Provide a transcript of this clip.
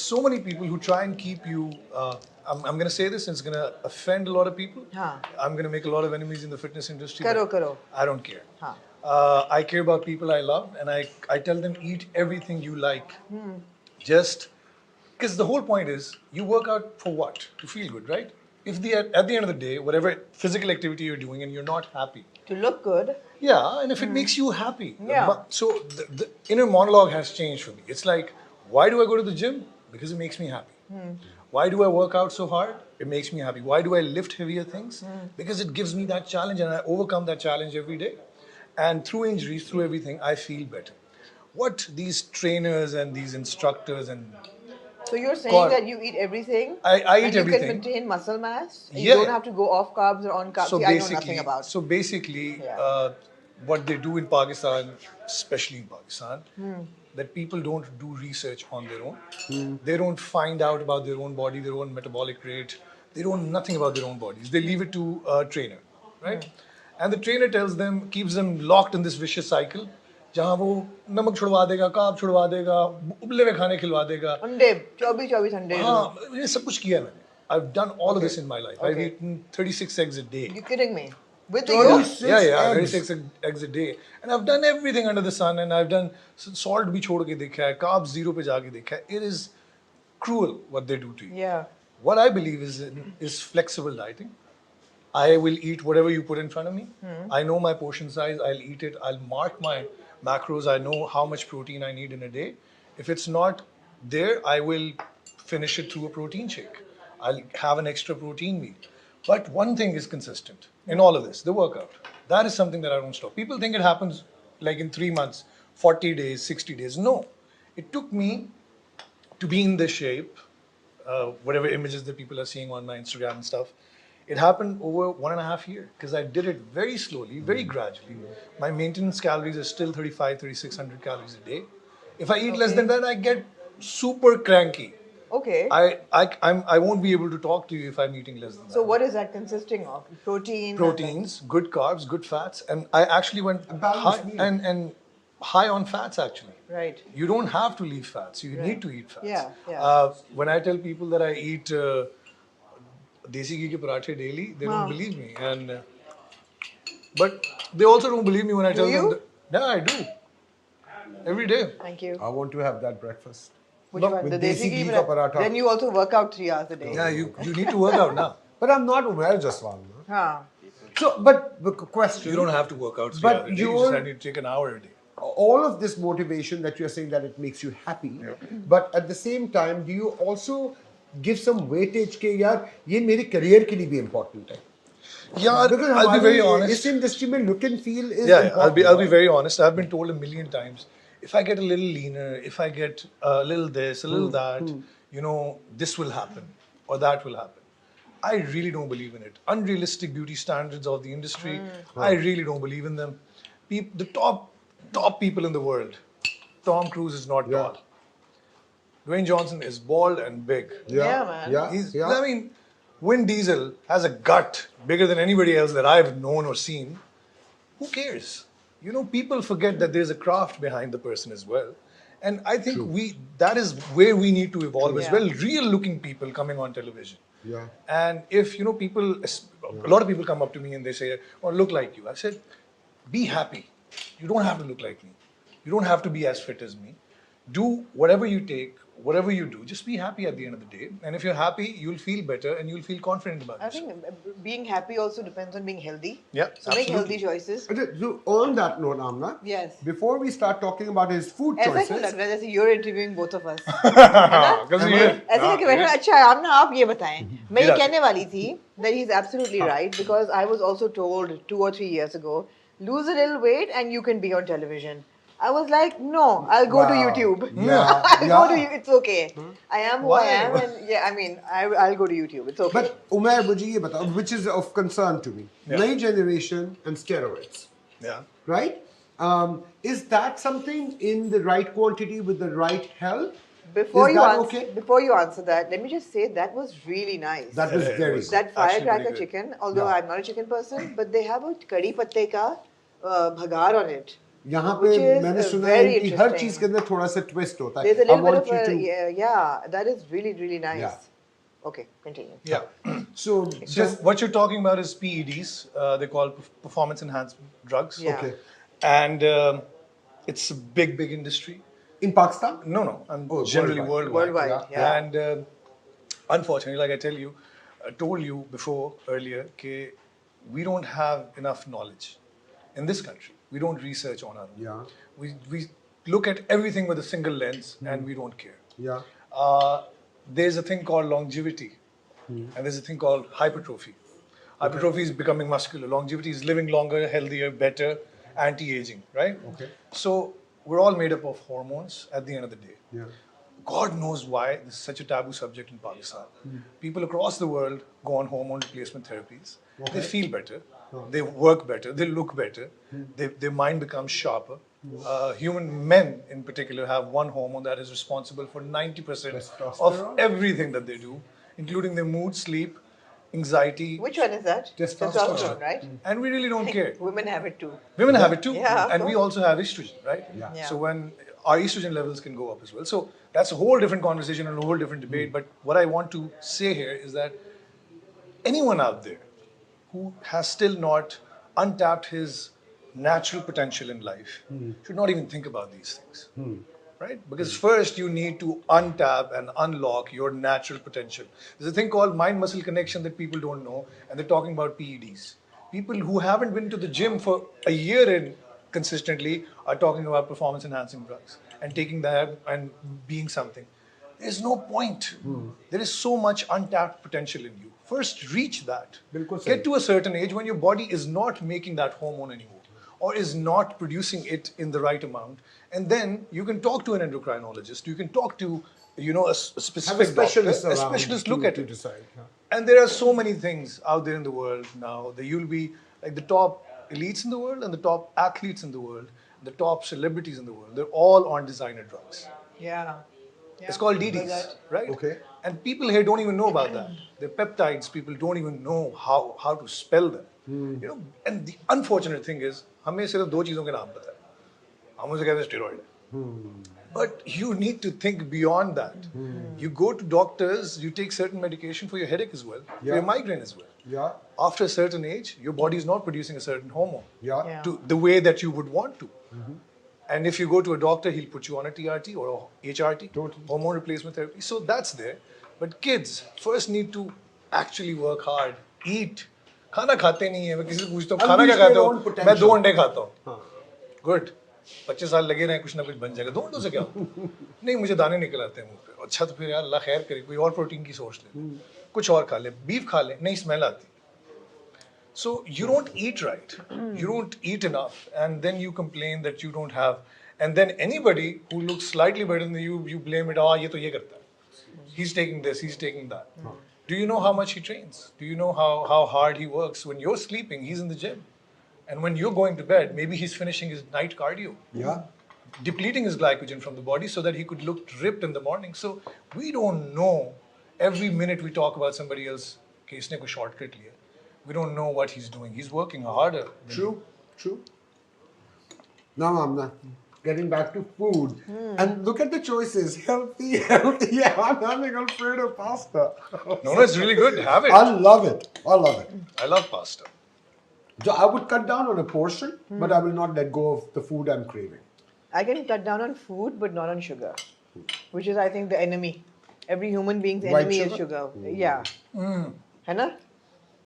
so many people who try and keep you. I'm going to say this, and it's going to offend a lot of people. I'm going to make a lot of enemies in the fitness industry. Karo. I don't care. I care about people I love, and I tell them eat everything you like. Just because the whole point is you work out for what? To feel good, right? If at the end of the day, whatever physical activity you're doing and you're not happy. To look good. Yeah, and if it makes you happy. Yeah. So the inner monologue has changed for me. It's like, why do I go to the gym? Because it makes me happy. Why do I work out so hard? It makes me happy. Why do I lift heavier things? Because it gives me that challenge and I overcome that challenge every day. And through injuries, through everything, I feel better. What these trainers and these instructors and so you're saying that you eat everything? I eat everything. You can maintain muscle mass? Yeah. You don't have to go off carbs or on carbs? So I know nothing about. So basically, what they do in Pakistan, especially in Pakistan, that people don't do research on their own. They don't find out about their own body, their own metabolic rate. They don't know nothing about their own bodies. They leave it to a trainer, right? And the trainer tells them, keeps them locked in this vicious cycle. जहाँ वो नमक छुड़वा देगा, carb छुड़वा देगा, उबले हुए खाने खिलवा देगा, अंडे 24 अंडे. हाँ, ये सब कुछ किया मैंने. I've done all of this in my life. I've eaten 36 eggs a day. You're kidding me? With the yolk? Yeah, 36 eggs a day. And I've done everything under the sun, and I've done salt भी छोड़ के देखा है, carbs zero पे जाके देखा है. It is cruel what they do to you. Yeah. What I believe is flexible dieting. I will eat whatever you put in front of me. I know my portion size. I'll eat it. I'll mark my macros. I know how much protein I need in a day. If it's not there, I will finish it through a protein shake. I'll have an extra protein meal. But one thing is consistent in all of this, the workout. That is something that I don't stop. People think it happens like in 3 months, 40 days, 60 days. No. It took me to be in this shape, whatever images that people are seeing on my Instagram and stuff. It happened over 1.5 years because I did it very slowly, very gradually. My maintenance calories are still 3,600 calories a day. If I eat less than that, I get super cranky. Okay. I won't be able to talk to you if I'm eating less than that. So what is that consisting of? Proteins, good carbs, good fats, and I actually went high and high on fats actually. Right. You don't have to leave fats. You need to eat fats. Yeah. When I tell people that I eat desi ghee ke parathe daily, they don't believe me, and but they also don't believe me when I tell them that, yeah, I do every day. Thank you. I want to have that breakfast. Which one? With The desi ghee ka paratha. Then you also work out 3 hours a day. Yeah, you need to work out now. But I'm not Umair Jaswal. No? So, but the question. You don't have to work out 3 But hours a day. You just need to take an hour a day. All of this motivation that you're saying that it makes you happy, but at the same time, do you also give some weightage ke yaar ye mere career ke liye bhi important hai? Yeah, I'll be very honest. This industry mein look and feel is important. I'll be very honest. I've been told a million times, if I get a little leaner, if I get a little this, a little that, this will happen or that will happen. I really don't believe in it. Unrealistic beauty standards of the industry, I really don't believe in them. The top people in the world, Tom Cruise is not tall. Dwayne Johnson is bald and big. Yeah, man. Yeah. I mean, Vin Diesel has a gut bigger than anybody else that I've known or seen. Who cares? People forget that there's a craft behind the person as well. And I think that is where we need to evolve as well. Real looking people coming on television. Yeah. And if, people, a lot of people come up to me and they say, oh, look like you. I said, be happy. You don't have to look like me. You don't have to be as fit as me. Do whatever you take, whatever you do, just be happy at the end of the day. And if you're happy, you'll feel better and you'll feel confident about yourself. I think being happy also depends on being healthy. Yeah, so make healthy choices. So on that note, Amna, yes. Before we start talking about his food choices, ऐसा क्यों लग रहा है जैसे you're interviewing both of us? ऐसे कि मैं अच्छा आमना आप ये बताएं. मैं ये कहने वाली थी that he's absolutely right because I was also told 2 or 3 years ago, lose a little weight and you can be on television. I was like, no, I'll go to YouTube. I'll go to you. It's okay. I am who I am, and I'll go to YouTube. It's okay. But Umair, mujhe ye batao, which is of concern to me. New generation and steroids. Yeah. Right? Is that something in the right quantity with the right help? Before you answer that, let me just say that was really nice. That was very good. That firecracker chicken, although I'm not a chicken person, but they have a curry patte ka bhagar on it. यहाँ पे Which is मैंने सुना very है कि हर interesting. चीज के अंदर थोड़ा सा ट्विस्ट होता है. There's a I little bit want of you a, to yeah, that is really, really nice. Yeah. Okay, continue. Yeah. so So just what you're talking about is PEDs. They call performance enhancement drugs. Yeah. okay And it's a big, big industry. in Pakistan. No, I'm Oh, generally worldwide. Worldwide, yeah. And unfortunately, like I told you before earlier, that we don't have enough knowledge in this country. We don't research on our own. Yeah. We look at everything with a single lens and we don't care. Yeah. There's a thing called longevity and there's a thing called hypertrophy. Hypertrophy is becoming muscular. Longevity is living longer, healthier, better, anti-aging, right? Okay. So we're all made up of hormones at the end of the day. Yeah. God knows why this is such a taboo subject in Pakistan. People across the world go on hormone replacement therapies. They feel better, they work better, they look better, their mind becomes sharper. Human men, in particular, have one hormone that is responsible for 90% of Testosterone? everything that they do, including their mood, sleep, anxiety. Which one is that? Testosterone. Right? And we really don't care. Women have it too. Women have it too, Yeah, of and we course. also have estrogen, right? Yeah. So when our estrogen levels can go up as well. So that's a whole different conversation and a whole different debate. But what I want to say here is that anyone out there who has still not untapped his natural potential in life should not even think about these things. Right? Because first you need to untap and unlock your natural potential. There's a thing called mind-muscle connection that people don't know, and they're talking about PEDs. People who haven't been to the gym for a year in consistently are talking about performance-enhancing drugs and taking that and being something. There's no point. There is so much untapped potential in you. First, reach that. बिल्कुल सही. Get to a certain age when your body is not making that hormone anymore or is not producing it in the right amount, and then you can talk to an endocrinologist. You can talk to, a specific specialist doctor. A around specialist to- look at to it. decide, yeah. And there are so many things out there in the world now that you'll be like the top elites in the world and the top athletes in the world, the top celebrities in the world. They're all on designer drugs. Yeah. It's called DDs, right? Okay. And people here don't even know about that. They're peptides. People don't even know how to spell them. And the unfortunate thing is, हमें सिर्फ दो चीजों के नाम पता है. हम उसे कहते हैं steroid. But you need to think beyond that. You go to doctors, you take certain medication for your headache as well, for Yeah. your migraine as well. Yeah. After a certain age, your body is not producing a certain hormone Yeah. Yeah. to the way that you would want to. And if you go to a doctor, he'll put you on a TRT or a HRT, Totally. hormone replacement therapy. So that's there. But kids first need to actually work hard, eat. खाना खाते नहीं है. मैं किसी से पूछता हूँ खाना क्या Unleash खाते their हो? own potential. मैं 2 अंडे खाता हूँ. Good. 25 साल लगे रहे कुछ ना कुछ बन जाएगा. 2 अंडों से क्या होता? नहीं मुझे दाने निकल आते हैं मुंह पे. अच्छा तो फिर यार अल्लाह खैर करे कोई और प्रोटीन की सोर्स ले. कुछ और खा ले. बीफ खा ले. नहीं स्मेल आती. So you don't eat right. You don't eat enough, and then you complain that you don't have. And then anybody who looks slightly better than you, you blame it. ये तो ये करता है. He's taking this. He's taking that. Do you know how much he trains? Do you know how hard he works? When you're sleeping, he's in the gym, and when you're going to bed, maybe he's finishing his night cardio. Yeah. Depleting his glycogen from the body so that he could look ripped in the morning. So we don't know. Every minute we talk about somebody else, कि इसने कोई shortcut लिया. We don't know what he's doing. He's working harder. than True. True. Now I'm not getting back to food. And look at the choices. Healthy. Yeah, I'm having Alfredo pasta. No, it's really good. Have it. I love it. I love it. I love pasta. So I would cut down on a portion, but I will not let go of the food I'm craving. I can cut down on food, but not on sugar, which is, I think, the enemy. Every human being's White enemy is sugar? sugar. Yeah. है ना?